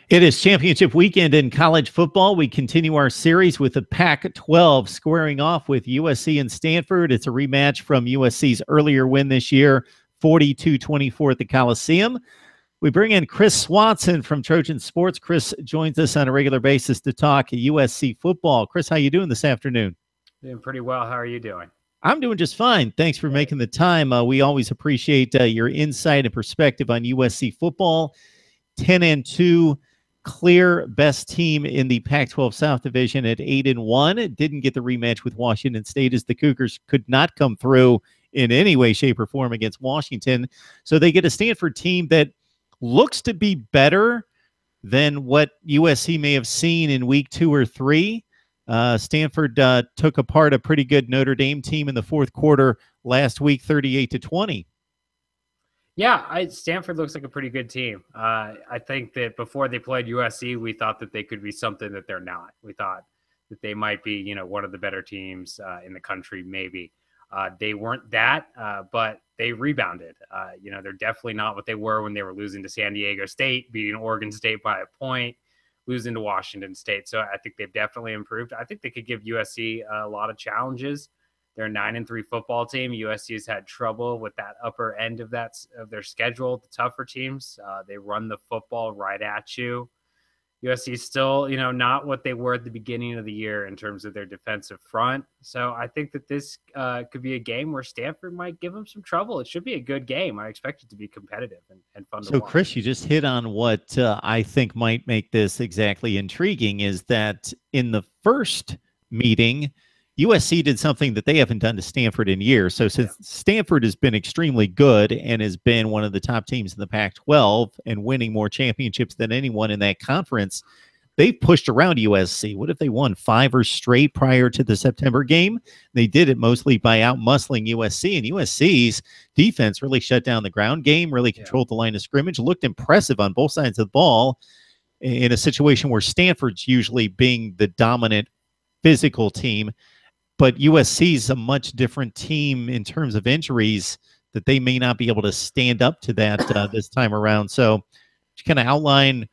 It is championship weekend in college football. We continue our series with the Pac-12 squaring off with USC and Stanford. It's a rematch from USC's earlier win this year, 42-24 at the Coliseum. We bring in Chris Swanson from Trojan Sports. Chris joins us on a regular basis to talk USC football. Chris, how you doing this afternoon? Doing pretty well. How are you doing? I'm doing just fine. Thanks for making the time. We always appreciate your insight and perspective on USC football. 10-2. Clear best team in the Pac-12 South Division at 8-1. It didn't get the rematch with Washington State as the Cougars could not come through in any way, shape, or form against Washington. So they get a Stanford team that looks to be better than what USC may have seen in week 2 or 3. Stanford took apart a pretty good Notre Dame team in the fourth quarter last week, 38-20. Yeah, Stanford looks like a pretty good team. I think that before they played USC, we thought that they could be something that they're not. We thought that they might be, one of the better teams in the country, maybe. They weren't that, but they rebounded. They're definitely not what they were when they were losing to San Diego State, beating Oregon State by a point, losing to Washington State. So I think they've definitely improved. I think they could give USC a lot of challenges. They're a 9-3 football team. USC has had trouble with that upper end of their schedule, the tougher teams. They run the football right at you. USC is still, not what they were at the beginning of the year in terms of their defensive front. So I think that this could be a game where Stanford might give them some trouble. It should be a good game. I expect it to be competitive and fun to watch. So, Chris, you just hit on what I think might make this exactly intriguing is that in the first meeting, USC did something that they haven't done to Stanford in years. So since Stanford has been extremely good and has been one of the top teams in the Pac-12 and winning more championships than anyone in that conference, they've pushed around USC. What if they won 5 or straight prior to the September game? They did it mostly by out-muscling USC, and USC's defense really shut down the ground game, really controlled the line of scrimmage, looked impressive on both sides of the ball in a situation where Stanford's usually being the dominant physical team. But USC is a much different team in terms of injuries that they may not be able to stand up to that this time around. So just kind of outline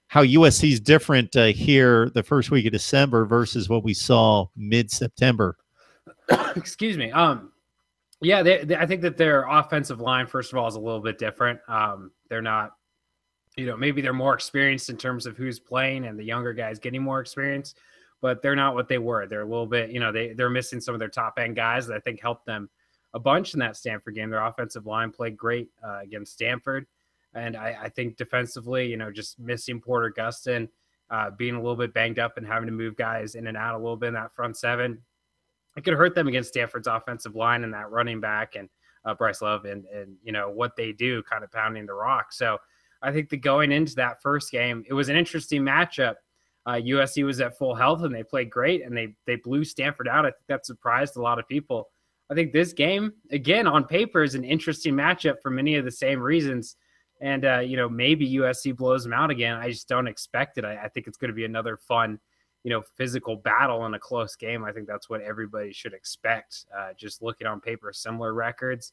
how USC is different here the first week of December versus what we saw mid-September. Excuse me. I think that their offensive line, first of all, is a little bit different. They're not, maybe they're more experienced in terms of who's playing and the younger guys getting more experience. But they're not what they were. They're a little bit, they're missing some of their top end guys that I think helped them a bunch in that Stanford game. Their offensive line played great against Stanford. And I think defensively, just missing Porter Gustin, being a little bit banged up and having to move guys in and out a little bit in that front seven, it could hurt them against Stanford's offensive line and that running back and Bryce Love and what they do kind of pounding the rock. So I think that going into that first game, it was an interesting matchup. USC was at full health and they played great and they blew Stanford out. I think that surprised a lot of people. I think this game, again, on paper is an interesting matchup for many of the same reasons. And, maybe USC blows them out again. I just don't expect it. I think it's going to be another fun, physical battle in a close game. I think that's what everybody should expect. Just looking on paper, similar records,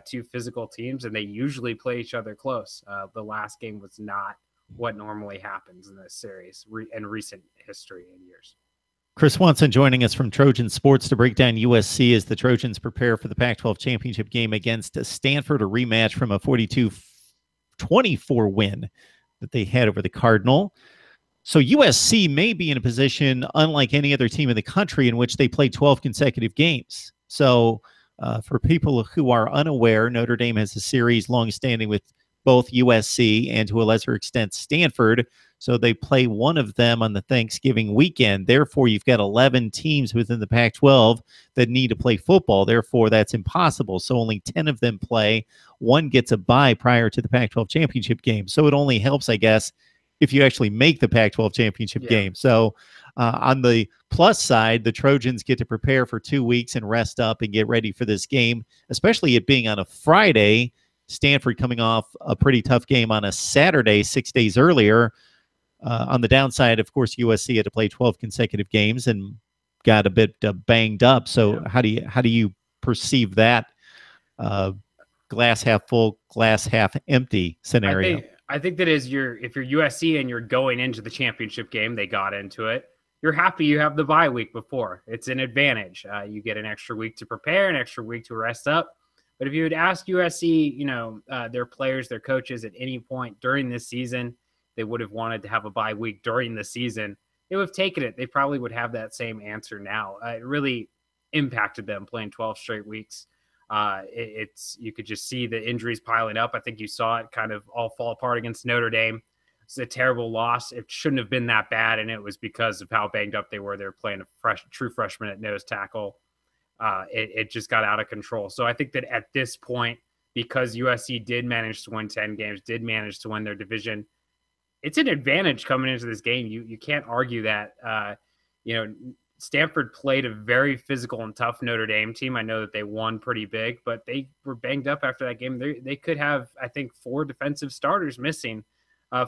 2 physical teams, and they usually play each other close. The last game was not what normally happens in this series in recent history and years. Chris Swanson joining us from Trojan Sports to break down USC as the Trojans prepare for the Pac-12 championship game against Stanford, a rematch from a 42-24 win that they had over the Cardinal. So USC may be in a position unlike any other team in the country in which they played 12 consecutive games. So for people who are unaware, Notre Dame has a series long-standing with both USC and to a lesser extent Stanford. So they play one of them on the Thanksgiving weekend. Therefore, you've got 11 teams within the Pac-12 that need to play football. Therefore, that's impossible. So only 10 of them play. One gets a bye prior to the Pac-12 championship game. So it only helps, I guess, if you actually make the Pac-12 championship game. So on the plus side, the Trojans get to prepare for 2 weeks and rest up and get ready for this game, especially it being on a Friday. Stanford coming off a pretty tough game on a Saturday 6 days earlier. On the downside, of course, USC had to play 12 consecutive games and got a bit banged up. So how do you perceive that glass half full, glass half empty scenario? I think that if you're USC and you're going into the championship game, they got into it. You're happy you have the bye week before. It's an advantage. You get an extra week to prepare, an extra week to rest up. But if you would ask USC, their players, their coaches at any point during this season, they would have wanted to have a bye week during the season. They would have taken it. They probably would have that same answer now. It really impacted them playing 12 straight weeks. You could just see the injuries piling up. I think you saw it kind of all fall apart against Notre Dame. It's a terrible loss. It shouldn't have been that bad, and it was because of how banged up they were. They were playing a true freshman at nose tackle. It just got out of control. So I think that at this point, because USC did manage to win 10 games, did manage to win their division, it's an advantage coming into this game. You can't argue that. Stanford played a very physical and tough Notre Dame team. I know that they won pretty big, but they were banged up after that game. They could have, I think, 4 defensive starters missing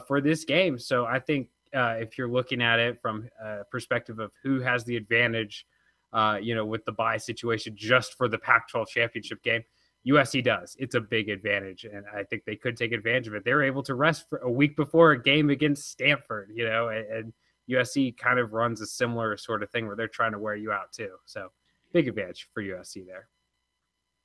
for this game. So I think if you're looking at it from a perspective of who has the advantage, with the bye situation just for the Pac-12 championship game, USC does. It's a big advantage, and I think they could take advantage of it. They were able to rest for a week before a game against Stanford, and USC kind of runs a similar sort of thing where they're trying to wear you out too. So big advantage for USC there.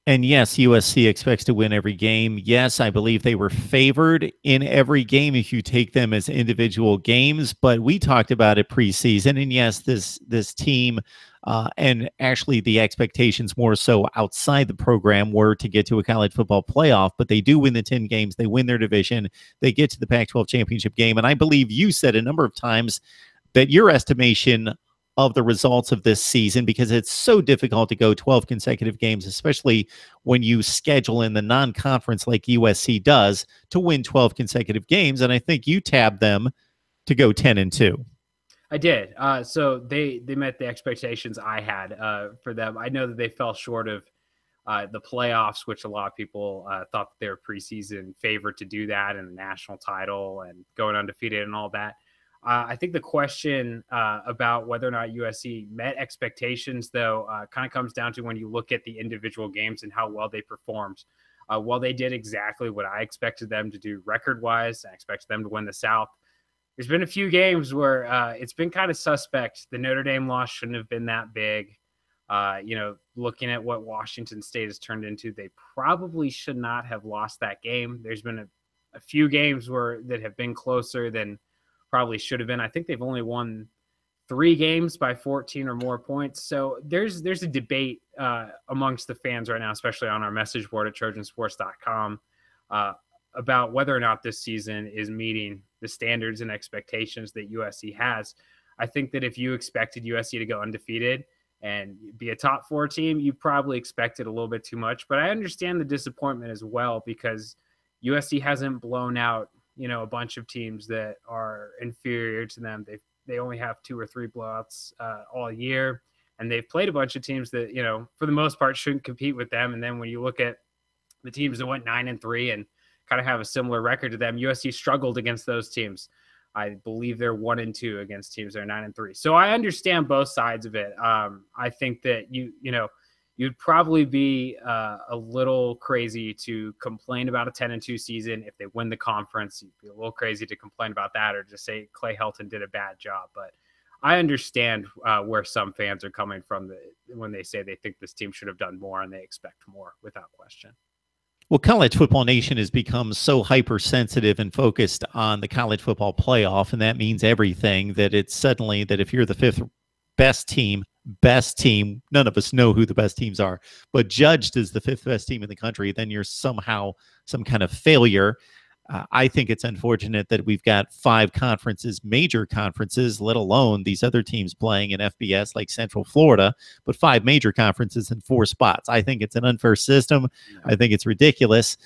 And yes, USC expects to win every game. Yes, I believe they were favored in every game if you take them as individual games. But we talked about it preseason, and yes, this team and actually the expectations more so outside the program were to get to a college football playoff. But they do win the 10 games. They win their division. They get to the Pac-12 championship game. And I believe you said a number of times that your estimation of the results of this season, because it's so difficult to go 12 consecutive games, especially when you schedule in the non-conference like USC does to win 12 consecutive games. And I think you tabbed them to go 10-2. I did. So they met the expectations I had for them. I know that they fell short of the playoffs, which a lot of people thought they were preseason favorite to do that, and the national title and going undefeated and all that. I think the question about whether or not USC met expectations, though, kind of comes down to when you look at the individual games and how well they performed. While they did exactly what I expected them to do record-wise, I expected them to win the South. There's been a few games where it's been kind of suspect. The Notre Dame loss shouldn't have been that big. Looking at what Washington State has turned into, they probably should not have lost that game. There's been a few games that have been closer than probably should have been. I think they've only won 3 games by 14 or more points. So there's a debate amongst the fans right now, especially on our message board at Trojansports.com, about whether or not this season is meeting the standards and expectations that USC has. I think that if you expected USC to go undefeated and be a top 4 team, you probably expected a little bit too much. But I understand the disappointment as well, because USC hasn't blown out a bunch of teams that are inferior to them. They only have 2 or 3 blowouts all year, and they've played a bunch of teams that for the most part shouldn't compete with them. And then when you look at the teams that went 9-3 and kind of have a similar record to them, USC struggled against those teams. I believe they're 1-2 against teams that are 9-3. So I understand both sides of it. I think that you'd probably be a little crazy to complain about a 10-2 season. If they win the conference, you'd be a little crazy to complain about that, or just say Clay Helton did a bad job. But I understand where some fans are coming from when they say they think this team should have done more and they expect more, without question. Well, College Football Nation has become so hypersensitive and focused on the college football playoff, and that means everything, that it's suddenly that if you're the 5th best team, none of us know who the best teams are, but judged as the 5th best team in the country, then you're somehow some kind of failure. I think it's unfortunate that we've got 5 conferences, major conferences, let alone these other teams playing in FBS like Central Florida, but 5 major conferences in 4 spots. I think it's an unfair system. I think it's ridiculous.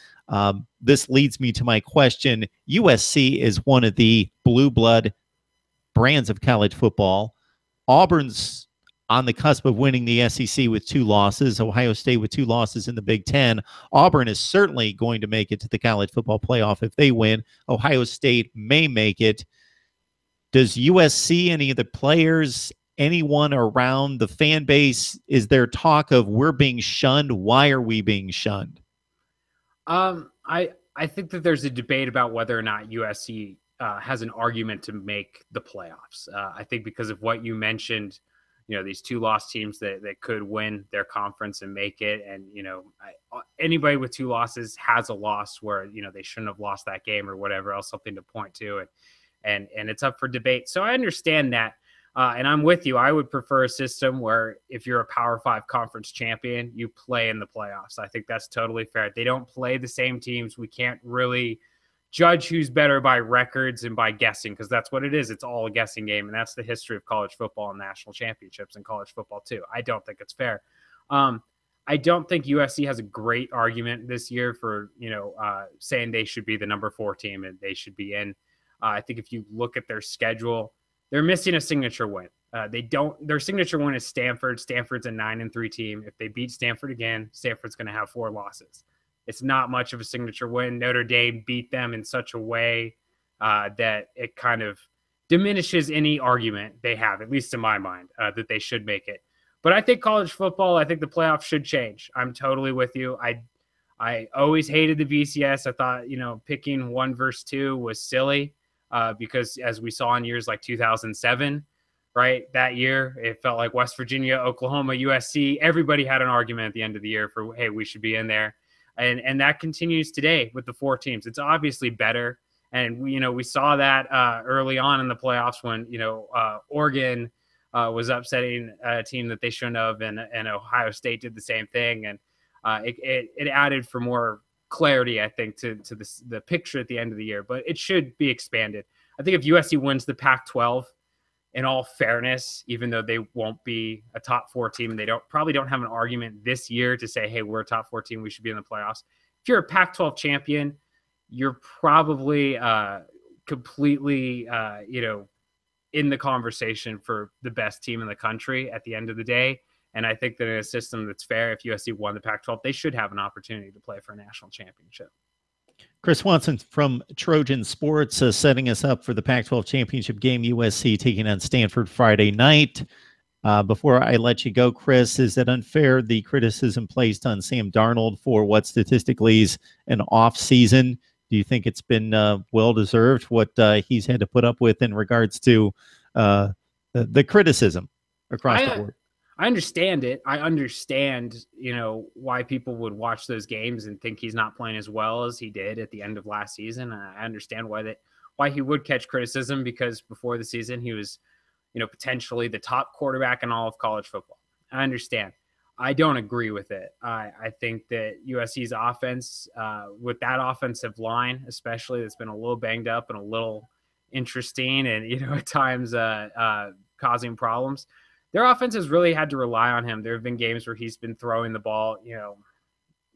This leads me to my question. USC is one of the blue blood brands of college football. Auburn's on the cusp of winning the SEC with 2 losses, Ohio State with 2 losses in the Big Ten. Auburn is certainly going to make it to the college football playoff if they win. Ohio State may make it. Does USC, any of the players, anyone around the fan base, is there talk of we're being shunned? Why are we being shunned? I I think that there's a debate about whether or not USC has an argument to make the playoffs. I think because of what you mentioned, these two lost teams that could win their conference and make it. And, anybody with two losses has a loss where, they shouldn't have lost that game or whatever else, something to point to. And it's up for debate. So I understand that. And I'm with you. I would prefer a system where if you're a Power 5 conference champion, you play in the playoffs. I think that's totally fair. They don't play the same teams. We can't really judge who's better by records and by guessing, because that's what it is. It's all a guessing game, and that's the history of college football and national championships and college football too. I don't think it's fair. I don't think USC has a great argument this year for saying they should be the number 4 team and they should be in. I think if you look at their schedule, they're missing a signature win. Their signature win is Stanford. Stanford's a 9-3 team. If they beat Stanford again, Stanford's going to have 4 losses. It's not much of a signature win. Notre Dame beat them in such a way that it kind of diminishes any argument they have, at least in my mind, that they should make it. But I think college football, I think the playoffs should change. I'm totally with you. I always hated the BCS. I thought, picking 1 versus 2 was silly because as we saw in years like 2007, right, that year, it felt like West Virginia, Oklahoma, USC, everybody had an argument at the end of the year for, hey, we should be in there. And that continues today with the 4 teams. It's obviously better. And we saw that early on in the playoffs when, Oregon was upsetting a team that they shouldn't have, and Ohio State did the same thing. And it added for more clarity, I think, to the picture at the end of the year. But it should be expanded. I think if USC wins the Pac-12, in all fairness, even though they won't be a top 4 team, and they probably don't have an argument this year to say, hey, we're a top 4 team, we should be in the playoffs. If you're a Pac-12 champion, you're probably completely, in the conversation for the best team in the country at the end of the day. And I think that in a system that's fair, if USC won the Pac-12, they should have an opportunity to play for a national championship. Chris Swanson from Trojan Sports setting us up for the Pac-12 championship game, USC taking on Stanford Friday night. Before I let you go, Chris, is it unfair, the criticism placed on Sam Darnold for what statistically is an off season? Do you think it's been well-deserved, what he's had to put up with in regards to the criticism across the board? I understand it. I understand, why people would watch those games and think he's not playing as well as he did at the end of last season. I understand why he would catch criticism, because before the season he was, potentially the top quarterback in all of college football. I understand. I don't agree with it. I think that USC's offense, with that offensive line, especially, that's been a little banged up and a little interesting and, at times causing problems. Their offense has really had to rely on him. There have been games where he's been throwing the ball,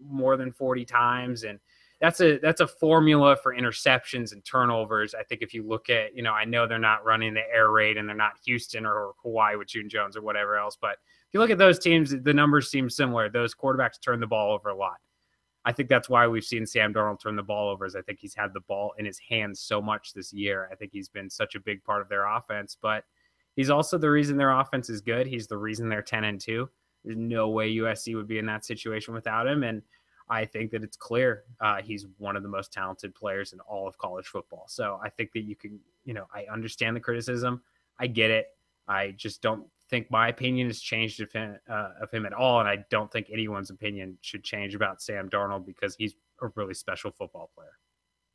more than 40 times. And that's a formula for interceptions and turnovers. I think if you look at, I know they're not running the air raid and they're not Houston or Hawaii with June Jones or whatever else. But if you look at those teams, the numbers seem similar. Those quarterbacks turn the ball over a lot. I think that's why we've seen Sam Darnold turn the ball over, is I think he's had the ball in his hands so much this year. I think he's been such a big part of their offense, but he's also the reason their offense is good. He's the reason they're 10-2. There's no way USC would be in that situation without him. And I think that it's clear he's one of the most talented players in all of college football. So I think that you can, I understand the criticism. I get it. I just don't think my opinion has changed of him at all. And I don't think anyone's opinion should change about Sam Darnold, because he's a really special football player.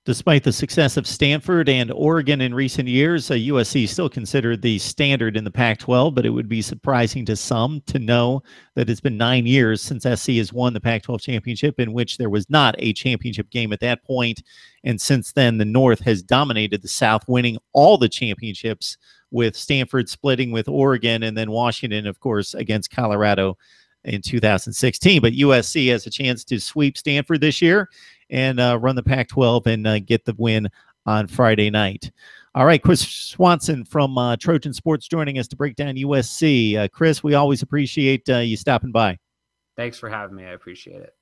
Despite the success of Stanford and Oregon in recent years, USC is still considered the standard in the Pac-12, but it would be surprising to some to know that it's been 9 years since SC has won the Pac-12 championship, in which there was not a championship game at that point. And since then, the North has dominated the South, winning all the championships, with Stanford splitting with Oregon, and then Washington, of course, against Colorado in 2016. But USC has a chance to sweep Stanford this year and run the Pac-12 and get the win on Friday night. All right, Chris Swanson from Trojan Sports joining us to break down USC. Chris, we always appreciate you stopping by. Thanks for having me. I appreciate it.